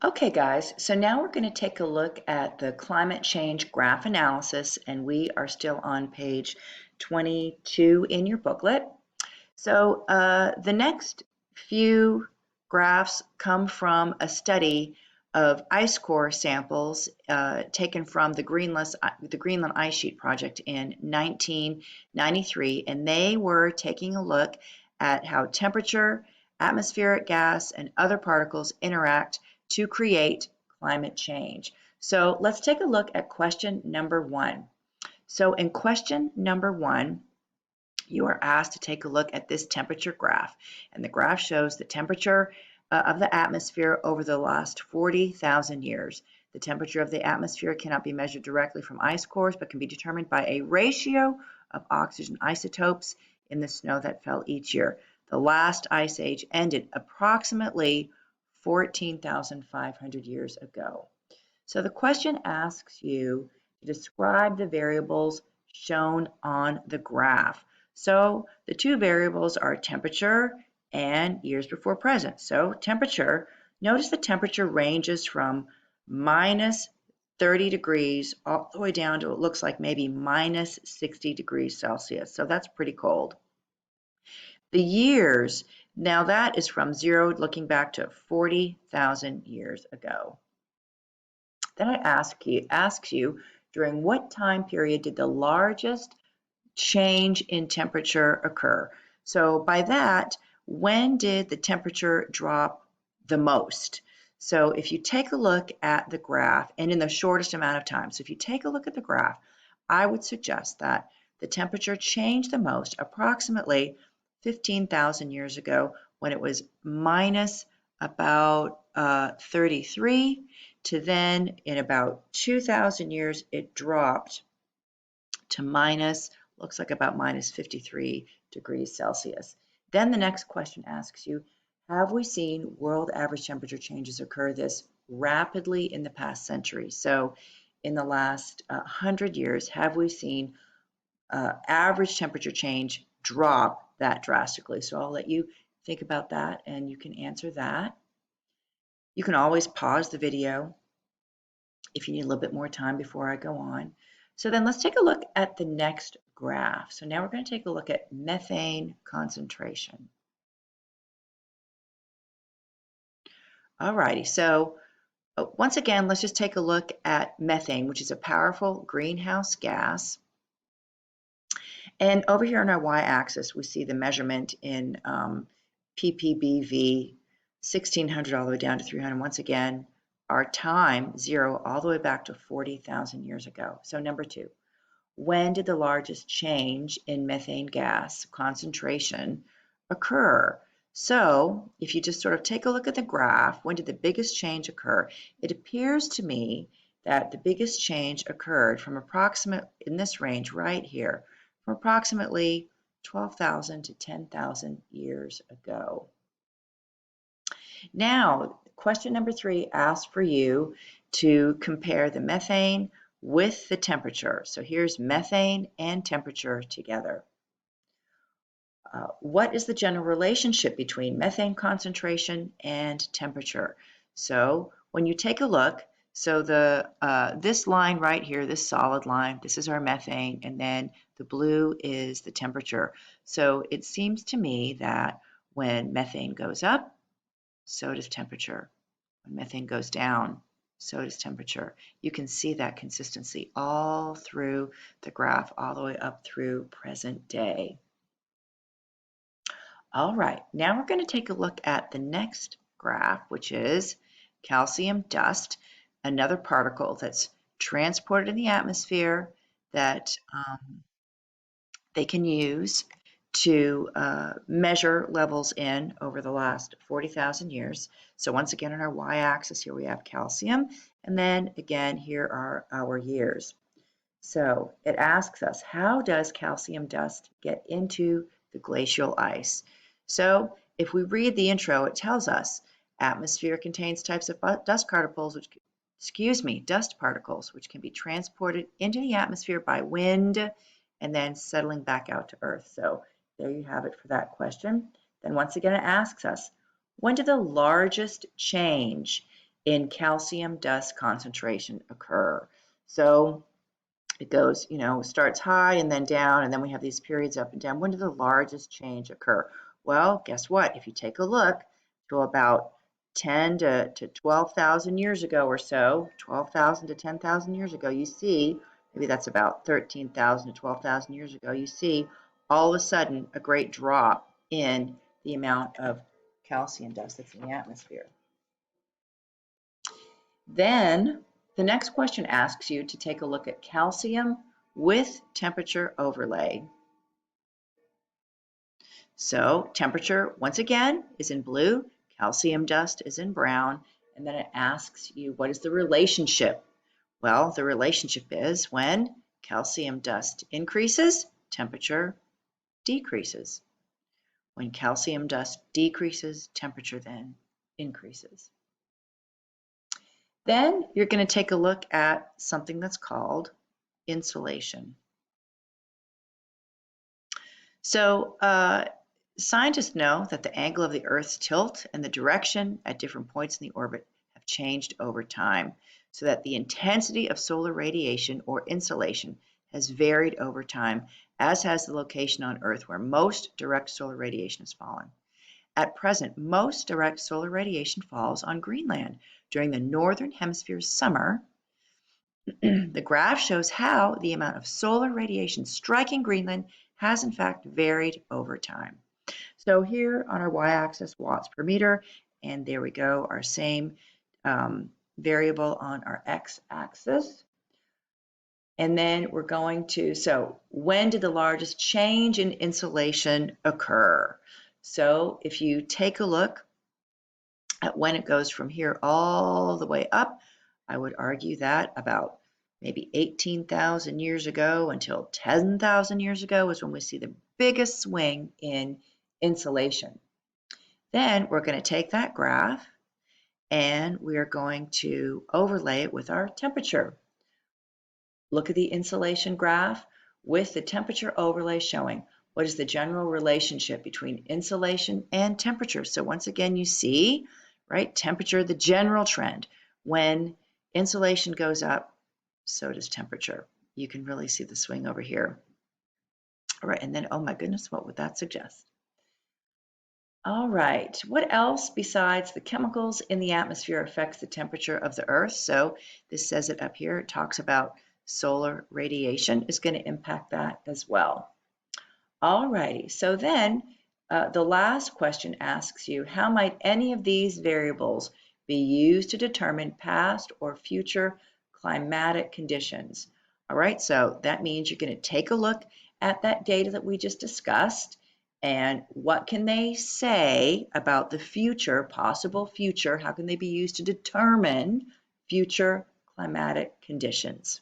Okay, guys, so now we're going to take a look at the climate change graph analysis, and we are still on page 22 in your booklet. So the next few graphs come from a study of ice core samples taken from the Greenland Ice Sheet Project in 1993, and they were taking a look at how temperature, atmospheric gas, and other particles interact to create climate change. So let's take a look at question number one. So in question number one, you are asked to take a look at this temperature graph. And the graph shows the temperature of the atmosphere over the last 40,000 years. The temperature of the atmosphere cannot be measured directly from ice cores, but can be determined by a ratio of oxygen isotopes in the snow that fell each year. The last ice age ended approximately 14,500 years ago. So the question asks you to describe the variables shown on the graph. So the two variables are temperature and years before present. So temperature, notice the temperature ranges from minus 30 degrees all the way down to it looks like maybe minus 60 degrees Celsius. So that's pretty cold. The years, now that is from zero looking back to 40,000 years ago. Then it asks you, during what time period did the largest change in temperature occur? So by that, when did the temperature drop the most? So if you take a look at the graph and in the shortest amount of time, so if you take a look at the graph, I would suggest that the temperature changed the most approximately 15,000 years ago when it was minus about 33 to then in about 2,000 years it dropped to minus, looks like about minus 53 degrees Celsius. Then the next question asks you, have we seen world average temperature changes occur this rapidly in the past century? So in the last 100 years, have we seen average temperature change drop that drastically? So I'll let you think about that and you can answer that. You can always pause the video if you need a little bit more time before I go on. So then let's take a look at the next graph. So now we're going to take a look at methane concentration. Alrighty, so once again, let's just take a look at methane, which is a powerful greenhouse gas. And over here on our y-axis, we see the measurement in ppbv, 1600 all the way down to 300. Once again, our time, 0, all the way back to 40,000 years ago. So number 2, when did the largest change in methane gas concentration occur? So if you just sort of take a look at the graph, when did the biggest change occur? It appears to me that the biggest change occurred from in this range right here, from approximately 12,000 to 10,000 years ago. Now, question number 3 asks for you to compare the methane with the temperature. So here's methane and temperature together. What is the general relationship between methane concentration and temperature? So when you take a look, so this line right here, this solid line, this is our methane, and then the blue is the temperature. So it seems to me that when methane goes up, so does temperature. When methane goes down, so does temperature. You can see that consistency all through the graph, all the way up through present day. All right, now we're going to take a look at the next graph, which is calcium dust, another particle that's transported in the atmosphere that they can use to measure levels in over the last 40,000 years. So once again, on our y-axis here we have calcium, and then again here are our years. So it asks us, how does calcium dust get into the glacial ice? So if we read the intro, it tells us atmosphere contains types of dust particles, dust particles, which can be transported into the atmosphere by wind and then settling back out to Earth. So there you have it for that question. Then once again, it asks us, when did the largest change in calcium dust concentration occur. So it goes, starts high and then down, and then we have these periods up and down. When did the largest change occur? Well, guess what? If you take a look to about 10 to 12,000 years ago or so, 12,000 to 10,000 years ago, you see, maybe that's about 13,000 to 12,000 years ago, you see all of a sudden a great drop in the amount of calcium dust that's in the atmosphere. Then the next question asks you to take a look at calcium with temperature overlay. So temperature, once again, is in blue, calcium dust is in brown, and then it asks you, what is the relationship? Well, the relationship is when calcium dust increases, temperature decreases. When calcium dust decreases, temperature then increases. Then you're going to take a look at something that's called insolation. So scientists know that the angle of the Earth's tilt and the direction at different points in the orbit have changed over time, so that the intensity of solar radiation or insolation has varied over time, as has the location on Earth where most direct solar radiation has fallen. At present, most direct solar radiation falls on Greenland during the Northern Hemisphere's summer. The graph shows how the amount of solar radiation striking Greenland has in fact varied over time. So here on our y-axis, watts per meter, and there we go, our same variable on our x-axis. And then we're going to, so when did the largest change in insolation occur? So if you take a look at when it goes from here all the way up, I would argue that about maybe 18,000 years ago until 10,000 years ago is when we see the biggest swing in insolation. Then we're going to take that graph and we are going to overlay it with our temperature. Look at the insolation graph with the temperature overlay showing what is the general relationship between insolation and temperature. So once again, you see, right, temperature, the general trend. When insolation goes up, so does temperature. You can really see the swing over here. All right, and then, oh my goodness, what would that suggest? All right, what else besides the chemicals in the atmosphere affects the temperature of the Earth? So this says it up here. It talks about solar radiation is going to impact that as well. All righty, so then the last question asks you, how might any of these variables be used to determine past or future climatic conditions? All right, so that means you're going to take a look at that data that we just discussed, and what can they say about the future, possible future, how can they be used to determine future climatic conditions?